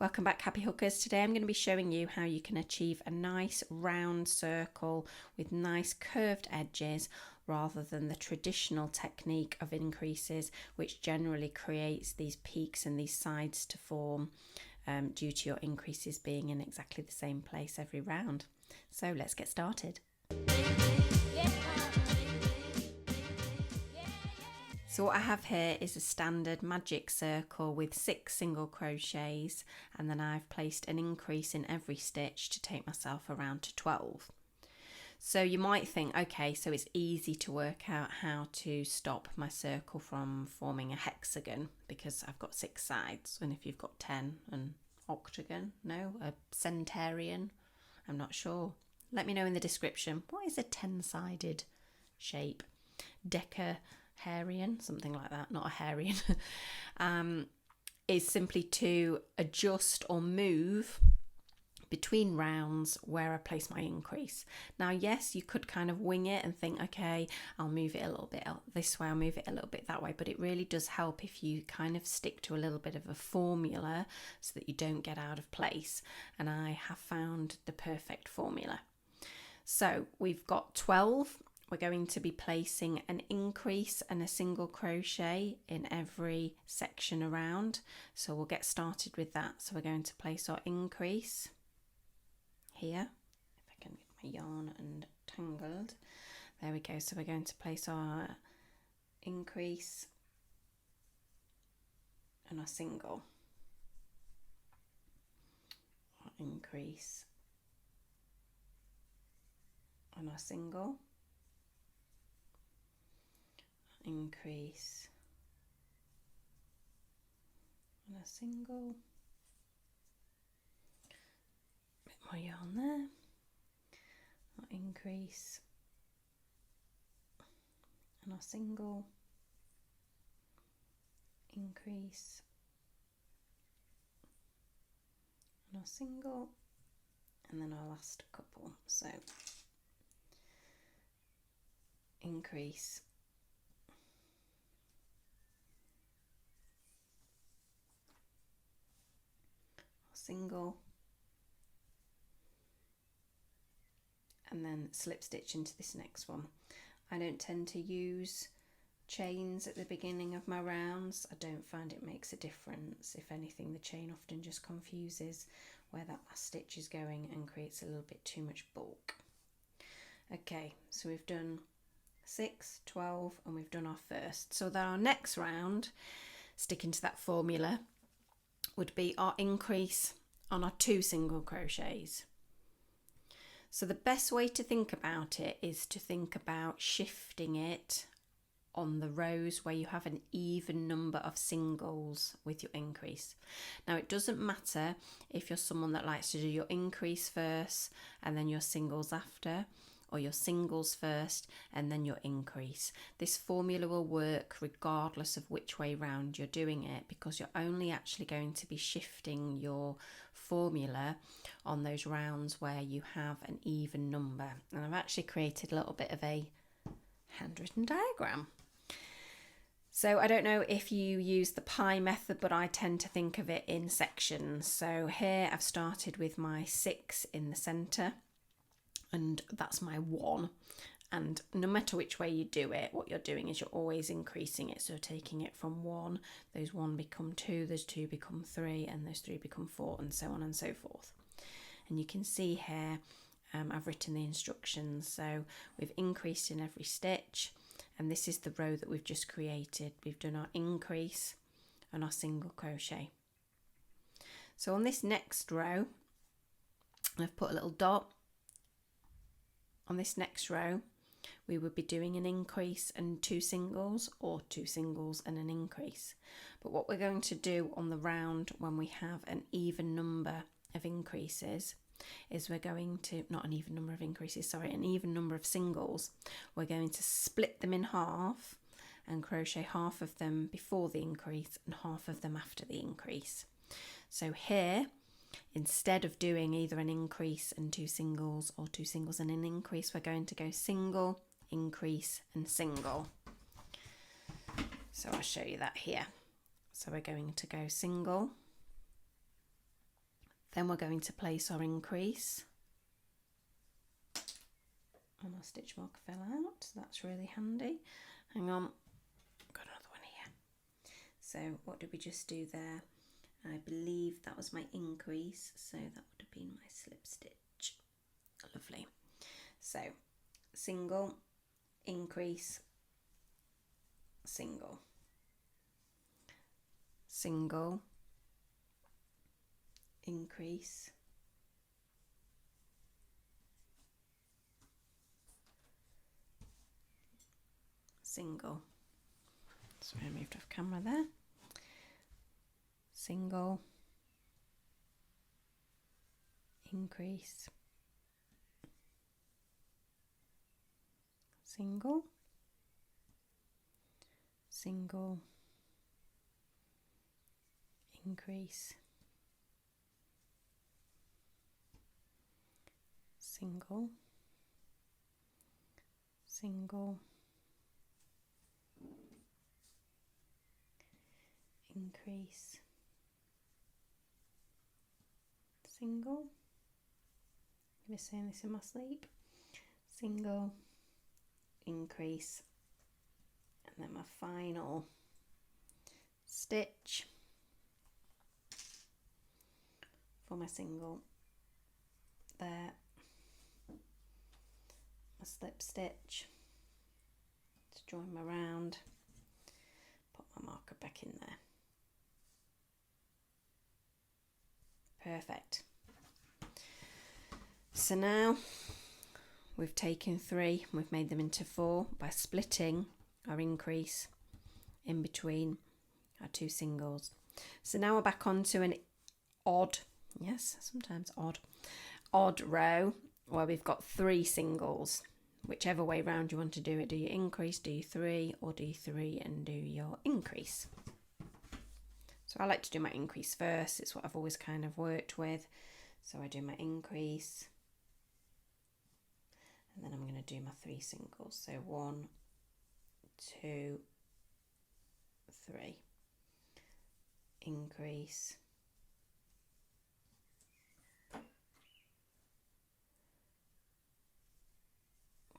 Welcome back, happy hookers. Today I'm going to be showing you how you can achieve a nice round circle with nice curved edges rather than the traditional technique of increases, which generally creates these peaks and these sides to form due to your increases being in exactly the same place every round. So let's get started. So what I have here is a standard magic circle with 6 single crochets, and then I've placed an increase in every stitch to take myself around to 12. So you might think, okay, so it's easy to work out how to stop my circle from forming a hexagon because I've got 6 sides, and if you've got 10, an octagon, no, a centurion, I'm not sure. Let me know in the description, what is a 10-sided shape? Decaharian, something like that, not a harian, is simply to adjust or move between rounds where I place my increase. Now, yes, you could kind of wing it and think, okay, I'll move it a little bit this way, I'll move it a little bit that way, but it really does help if you kind of stick to a little bit of a formula so that you don't get out of place. And I have found the perfect formula. So we've got 12. We're going to be placing an increase and a single crochet in every section around. So we'll get started with that. So we're going to place our increase here. If I can get my yarn untangled. There we go. So we're going to place our increase and our single. Our increase and our single. Increase and a single, bit more yarn there, our increase and our single, increase and our single, and then our last couple. So increase, single, and then slip stitch into this next one. I don't tend to use chains at the beginning of my rounds. I don't find it makes a difference. If anything, the chain often just confuses where that last stitch is going and creates a little bit too much bulk. Okay, so we've done 6, 12, and we've done our first. So then our next round, sticking to that formula, would be our increase on our 2 single crochets. So the best way to think about it is to think about shifting it on the rows where you have an even number of singles with your increase. Now, it doesn't matter if you're someone that likes to do your increase first and then your singles after, or your singles first and then your increase. This formula will work regardless of which way round you're doing it, because you're only actually going to be shifting your formula on those rounds where you have an even number. And I've actually created a little bit of a handwritten diagram. So I don't know if you use the pie method, but I tend to think of it in sections. So here I've started with my 6 in the centre, and that's my 1, and no matter which way you do it, what you're doing is you're always increasing it. So taking it from 1, those 1 become 2, those 2 become 3, and those 3 become 4, and so on and so forth. And you can see here I've written the instructions. So we've increased in every stitch, and this is the row that we've just created. We've done our increase and our single crochet. So on this next row, I've put a little dot. On this next row, we would be doing an increase and 2 singles, or 2 singles and an increase. But what we're going to do on the round when we have an even number of increases is we're going to, not an even number of increases, sorry, an even number of singles. We're going to split them in half and crochet half of them before the increase and half of them after the increase. So here, instead of doing either an increase and 2 singles or 2 singles and an increase, we're going to go single, increase and single. So I'll show you that here. So we're going to go single, Then we're going to place our increase. And our stitch marker fell out, so that's really handy. Hang on, I've got another one here. So what did we just do there? I believe that was my increase, so that would have been my slip stitch. Lovely. So single, increase, single, single, increase, single. Sorry, I moved off camera there. Single, increase, single, single, increase, single, single, increase, single. I'm just saying this in my sleep. Single, increase, and then my final stitch for my single there, my slip stitch to join my round, put my marker back in there. Perfect. So now we've taken 3, we've made them into 4 by splitting our increase in between our 2 singles. So now we're back onto an odd, yes, sometimes odd row where we've got 3 singles. Whichever way round you want to do it, do your increase, do your 3, or do your 3 and do your increase. So I like to do my increase first, it's what I've always kind of worked with. So I do my increase, and then I'm going to do my 3 singles. So 1, 2, 3. Increase,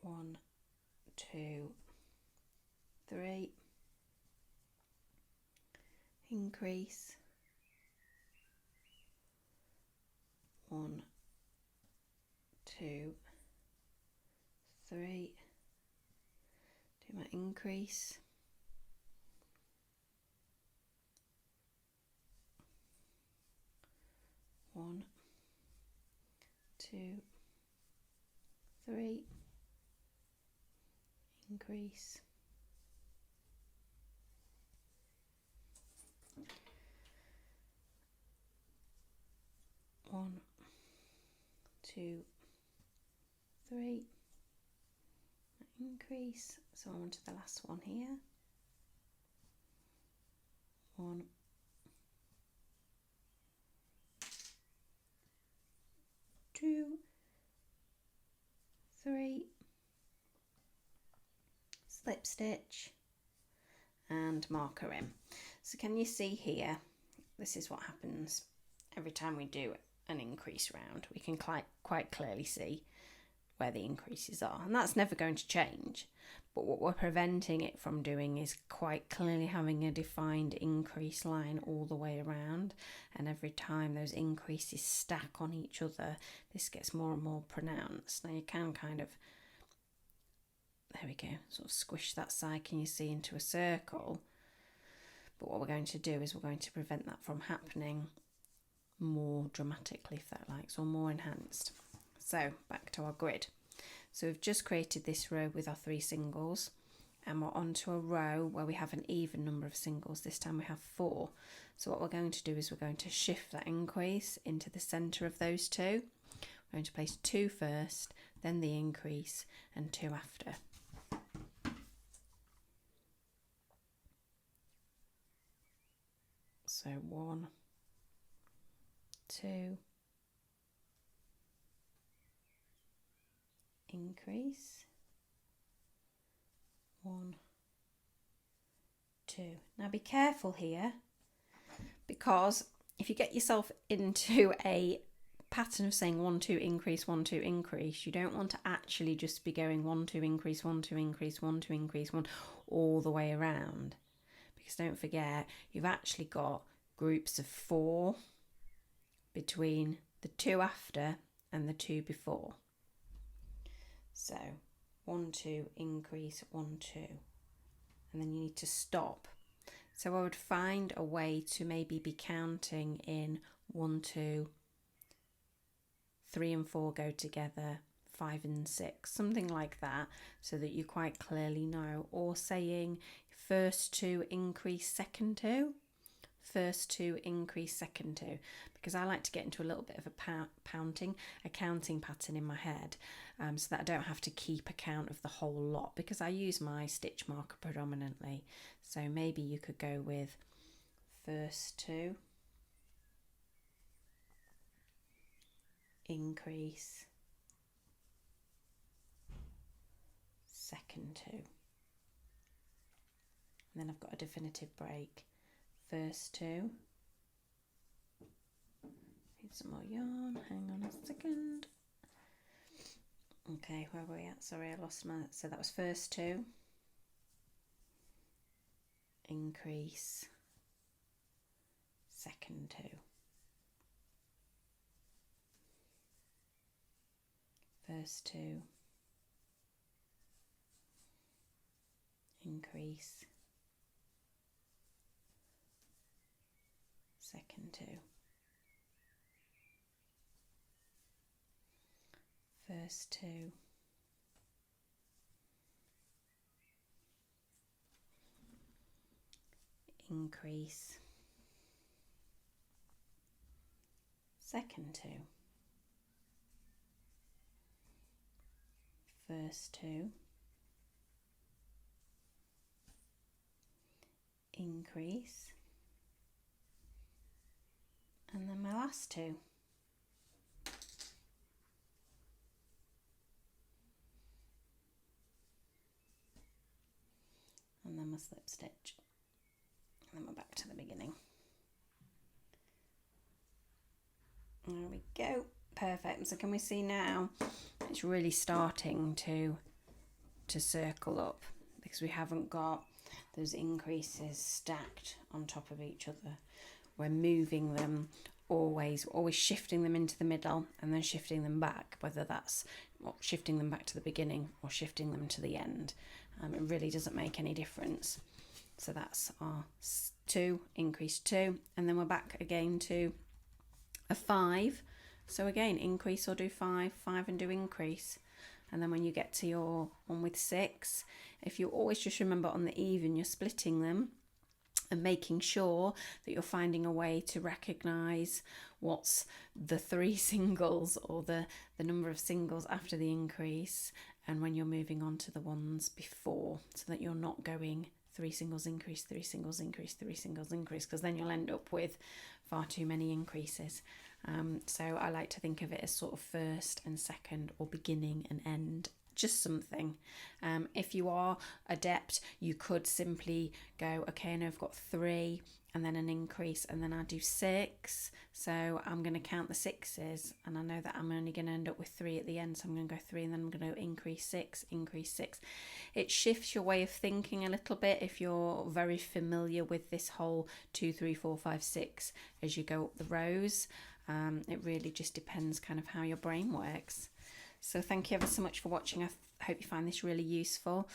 1, 2, 3. Increase, 1, 2, 3. Do my increase, 1, 2, 3. Increase, 1, 2, 3. Increase. So on to the last one here. 1, 2, 3. Slip stitch and marker in. So can you see here, this is what happens every time we do an increase round. We can quite clearly see where the increases are, and that's never going to change, but what we're preventing it from doing is quite clearly having a defined increase line all the way around, and every time those increases stack on each other, this gets more and more pronounced. Now you can kind of, there we go, sort of squish that side, can you see, into a circle, but what we're going to do is we're going to prevent that from happening more dramatically, if that likes, or more enhanced. So back to our grid. So we've just created this row with our 3 singles, and we're onto a row where we have an even number of singles. This time we have 4. So what we're going to do is we're going to shift that increase into the centre of those 2. We're going to place 2 first, then the increase, and 2 after. So 1, 2, increase, 1, 2. Now be careful here, because if you get yourself into a pattern of saying 1 2 increase 1 2 increase, you don't want to actually just be going 1 2 increase 1 2 increase 1 2 increase 1 all the way around, because don't forget you've actually got groups of 4 between the 2 after and the 2 before. So 1 2 increase 1 2, and then you need to stop. So I would find a way to maybe be counting in 1 2, 3 and 4 go together, 5 and 6, something like that, so that you quite clearly know. Or saying first 2 increase second 2, first 2 increase second 2, because I like to get into a little bit of a counting pattern in my head, so that I don't have to keep account of the whole lot, because I use my stitch marker predominantly. So maybe you could go with first 2 increase second 2, and then I've got a definitive break. First 2, need some more yarn, hang on a second. Okay, where were we at? Sorry, I lost my, so that was first 2 increase second 2, first 2 increase second 2, first 2 increase second 2, first 2 increase, and then my last 2. And then my slip stitch, and then we're back to the beginning. There we go, perfect. So can we see now it's really starting to circle up, because we haven't got those increases stacked on top of each other. We're moving them always shifting them into the middle and then shifting them back, whether that's shifting them back to the beginning or shifting them to the end. It really doesn't make any difference. So that's our 2, increase 2, and then we're back again to a 5. So again, increase or do 5, 5 and do increase. And then when you get to your one with 6, if you always just remember on the even, you're splitting them and making sure that you're finding a way to recognize what's the 3 singles or the number of singles after the increase, and when you're moving on to the ones before, so that you're not going 3 singles increase, 3 singles increase, 3 singles increase, because then you'll end up with far too many increases. So I like to think of it as sort of first and second, or beginning and end, just something. If you are adept, you could simply go, okay, I know I've got 3 and then an increase, and then I do 6, so I'm going to count the 6s, and I know that I'm only going to end up with 3 at the end, so I'm going to go 3 and then I'm going to increase 6, increase 6. It shifts your way of thinking a little bit if you're very familiar with this whole 2 3 4 5 6 as you go up the rows. It really just depends kind of how your brain works. So thank you ever so much for watching. I hope you find this really useful.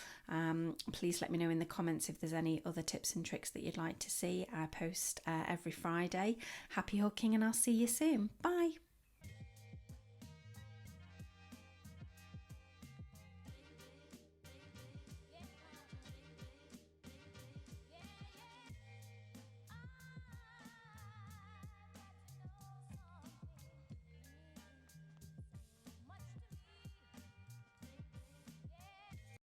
Please let me know in the comments if there's any other tips and tricks that you'd like to see. I post every Friday. Happy hooking, and I'll see you soon. Bye.